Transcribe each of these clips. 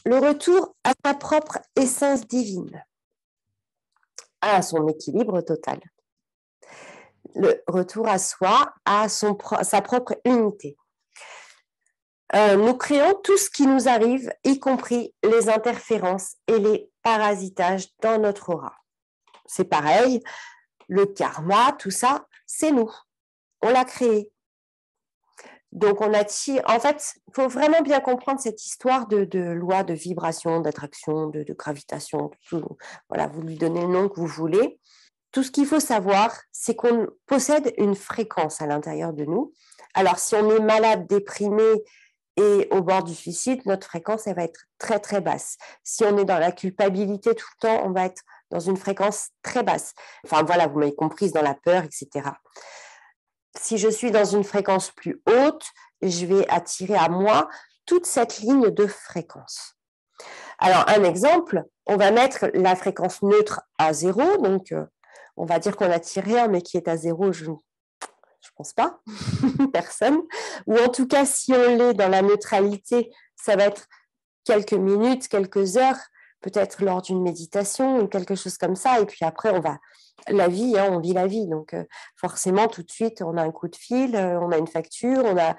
le retour à sa propre essence divine, à son équilibre total. Le retour à soi, à sa propre unité. Nous créons tout ce qui nous arrive, y compris les interférences et les parasitages dans notre aura. C'est pareil, le karma, tout ça, c'est nous. On l'a créé. Donc, on attire. En fait, il faut vraiment bien comprendre cette histoire de loi de vibration, d'attraction, de gravitation. Tout. Voilà, vous lui donnez le nom que vous voulez. Tout ce qu'il faut savoir, c'est qu'on possède une fréquence à l'intérieur de nous. Alors, si on est malade, déprimé et au bord du suicide, notre fréquence, elle va être très, très basse. Si on est dans la culpabilité tout le temps, on va être dans une fréquence très basse. Enfin, voilà, vous m'avez comprise, dans la peur, etc. Si je suis dans une fréquence plus haute, je vais attirer à moi toute cette ligne de fréquence. Alors, un exemple, on va mettre la fréquence neutre à 0, donc on va dire qu'on attire rien, mais qui est à 0, je ne pense pas, personne. Ou en tout cas, si on l'est dans la neutralité, ça va être quelques minutes, quelques heures, peut-être lors d'une méditation ou quelque chose comme ça. Et puis après, la vie, on vit la vie. Donc forcément, tout de suite, on a un coup de fil, on a une facture, on a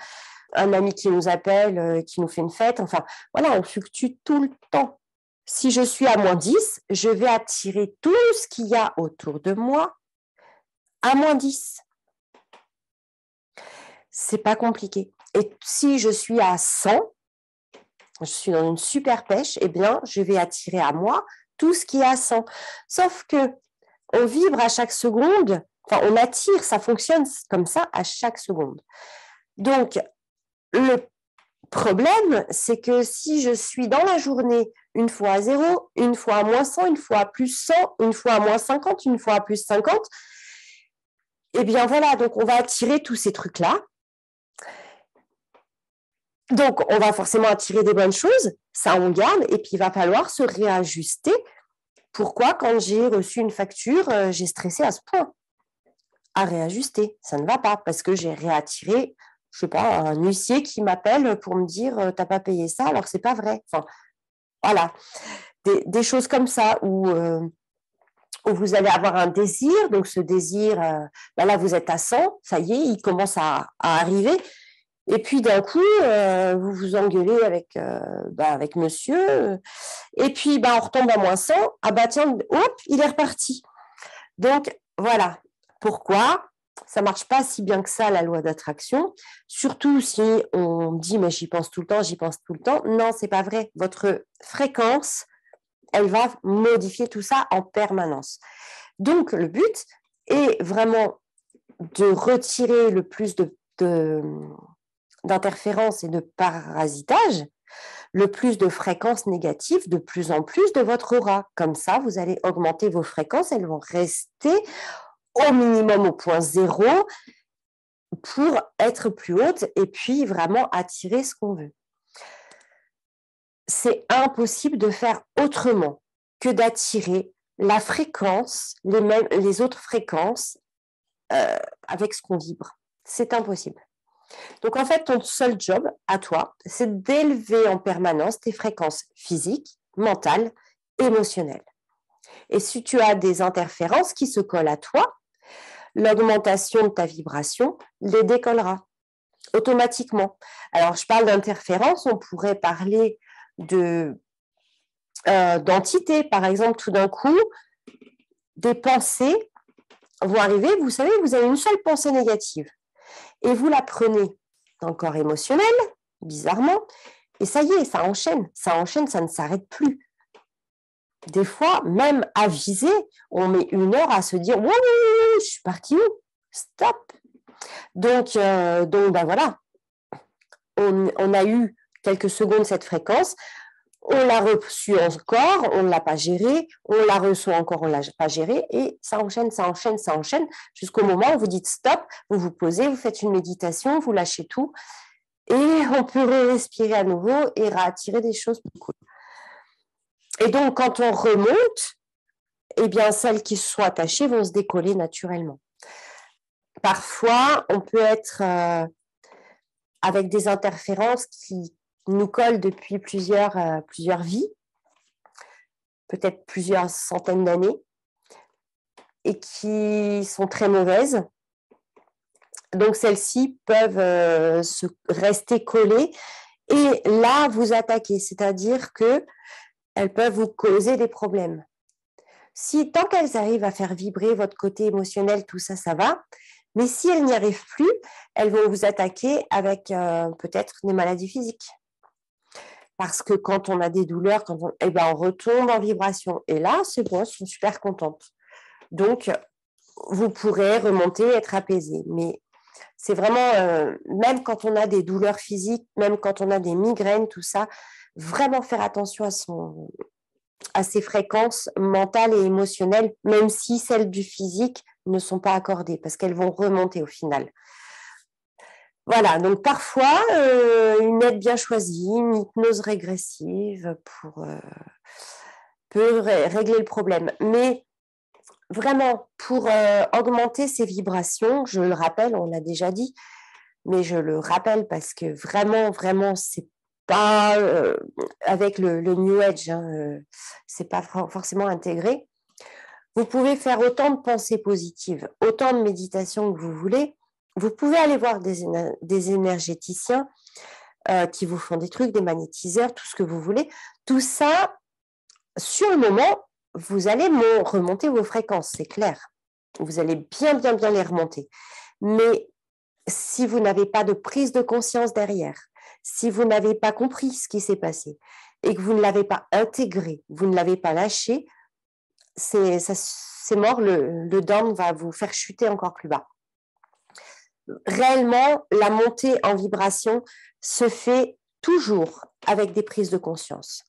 un ami qui nous appelle, qui nous fait une fête. Enfin, voilà, on fluctue tout le temps. Si je suis à -10, je vais attirer tout ce qu'il y a autour de moi à -10. C'est pas compliqué. Et si je suis à 100, je suis dans une super pêche, eh bien, je vais attirer à moi tout ce qui est à 100. Sauf que on vibre à chaque seconde, enfin, on attire, ça fonctionne comme ça à chaque seconde. Donc, le problème, c'est que si je suis dans la journée une fois à 0, une fois à -100, une fois à +100, une fois à -50, une fois à +50, eh bien voilà, donc on va attirer tous ces trucs-là. Donc, on va forcément attirer des bonnes choses, ça on garde, et puis il va falloir se réajuster. Pourquoi, quand j'ai reçu une facture, j'ai stressé à ce point? À réajuster, ça ne va pas, parce que j'ai réattiré, je sais pas, un huissier qui m'appelle pour me dire « t'as pas payé ça » alors que c'est pas vrai. Enfin, voilà, des choses comme ça, où vous allez avoir un désir, donc ce désir, là vous êtes à 100, ça y est, il commence à arriver. Et puis d'un coup, vous vous engueulez avec monsieur, et puis on retombe à -100, ah tiens, hop, il est reparti. Donc voilà, pourquoi ça ne marche pas si bien que ça, la loi d'attraction, surtout si on dit mais j'y pense tout le temps, j'y pense tout le temps. Non, c'est pas vrai. Votre fréquence, elle va modifier tout ça en permanence. Donc le but est vraiment de retirer le plus d'interférences et de parasitage, le plus de fréquences négatives, de plus en plus de votre aura. Comme ça, vous allez augmenter vos fréquences, elles vont rester au minimum au point 0 pour être plus hautes et puis vraiment attirer ce qu'on veut. C'est impossible de faire autrement que d'attirer la fréquence, les autres fréquences avec ce qu'on vibre. C'est impossible. Donc, en fait, ton seul job à toi, c'est d'élever en permanence tes fréquences physiques, mentales, émotionnelles. Et si tu as des interférences qui se collent à toi, l'augmentation de ta vibration les décollera automatiquement. Alors, je parle d'interférences, on pourrait parler d'entités. Par exemple, tout d'un coup, des pensées vont arriver. Vous savez, vous avez une seule pensée négative. Et vous la prenez dans le corps émotionnel, bizarrement, et ça y est, ça enchaîne, ça ne s'arrête plus. Des fois, même avisé, on met 1 heure à se dire « je suis partie où? Stop !» Donc voilà, on a eu quelques secondes cette fréquence, on l'a reçue encore, on ne l'a pas gérée, on la reçoit encore, on ne l'a pas gérée, et ça enchaîne, jusqu'au moment où vous dites stop, vous vous posez, vous faites une méditation, vous lâchez tout, et on peut respirer à nouveau et réattirer des choses plus cool. Et donc, quand on remonte, eh bien, celles qui se sont attachées vont se décoller naturellement. Parfois, on peut être avec des interférences qui nous collent depuis plusieurs vies, peut-être plusieurs centaines d'années, et qui sont très mauvaises. Donc, celles-ci peuvent rester collées et là, vous attaquer, c'est-à-dire qu'elles peuvent vous causer des problèmes. Si tant qu'elles arrivent à faire vibrer votre côté émotionnel, tout ça, ça va. Mais si elles n'y arrivent plus, elles vont vous attaquer avec peut-être des maladies physiques. Parce que quand on a des douleurs, on retombe en vibration. Et là, c'est bon, elles sont super contentes. Donc, vous pourrez remonter, être apaisé. Mais c'est vraiment, même quand on a des douleurs physiques, même quand on a des migraines, tout ça, vraiment faire attention à ses fréquences mentales et émotionnelles, même si celles du physique ne sont pas accordées, parce qu'elles vont remonter au final. Voilà, donc parfois, une aide bien choisie, une hypnose régressive peut régler le problème. Mais vraiment, pour augmenter ces vibrations, je le rappelle, on l'a déjà dit, mais je le rappelle parce que vraiment, vraiment, c'est pas avec le New Age, c'est pas forcément intégré. Vous pouvez faire autant de pensées positives, autant de méditation que vous voulez. Vous pouvez aller voir des énergéticiens qui vous font des trucs, des magnétiseurs, tout ce que vous voulez. Tout ça, sur le moment, vous allez remonter vos fréquences, c'est clair. Vous allez bien, bien, bien les remonter. Mais si vous n'avez pas de prise de conscience derrière, si vous n'avez pas compris ce qui s'est passé et que vous ne l'avez pas intégré, vous ne l'avez pas lâché, c'est mort, le down va vous faire chuter encore plus bas. Réellement, la montée en vibration se fait toujours avec des prises de conscience.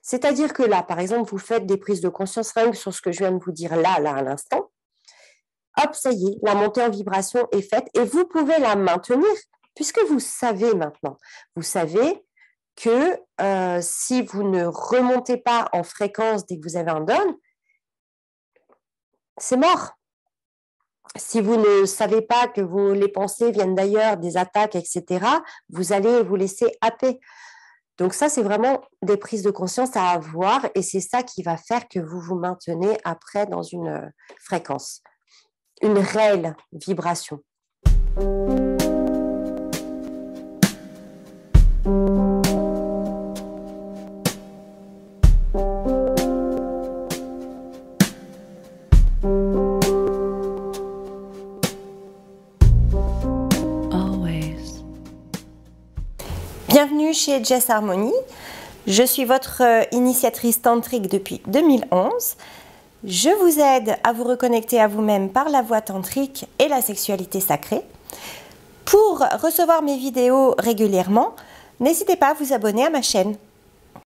C'est-à-dire que là, par exemple, vous faites des prises de conscience rien que sur ce que je viens de vous dire là à l'instant. Hop, ça y est, la montée en vibration est faite et vous pouvez la maintenir puisque vous savez maintenant. Vous savez que si vous ne remontez pas en fréquence dès que vous avez un down, c'est mort. Si vous ne savez pas que les pensées viennent d'ailleurs, des attaques, etc., vous allez vous laisser happer. Donc ça, c'est vraiment des prises de conscience à avoir et c'est ça qui va faire que vous vous maintenez après dans une fréquence, une réelle vibration. Bienvenue chez Jess Harmony. Je suis votre initiatrice tantrique depuis 2011. Je vous aide à vous reconnecter à vous-même par la voie tantrique et la sexualité sacrée. Pour recevoir mes vidéos régulièrement, n'hésitez pas à vous abonner à ma chaîne.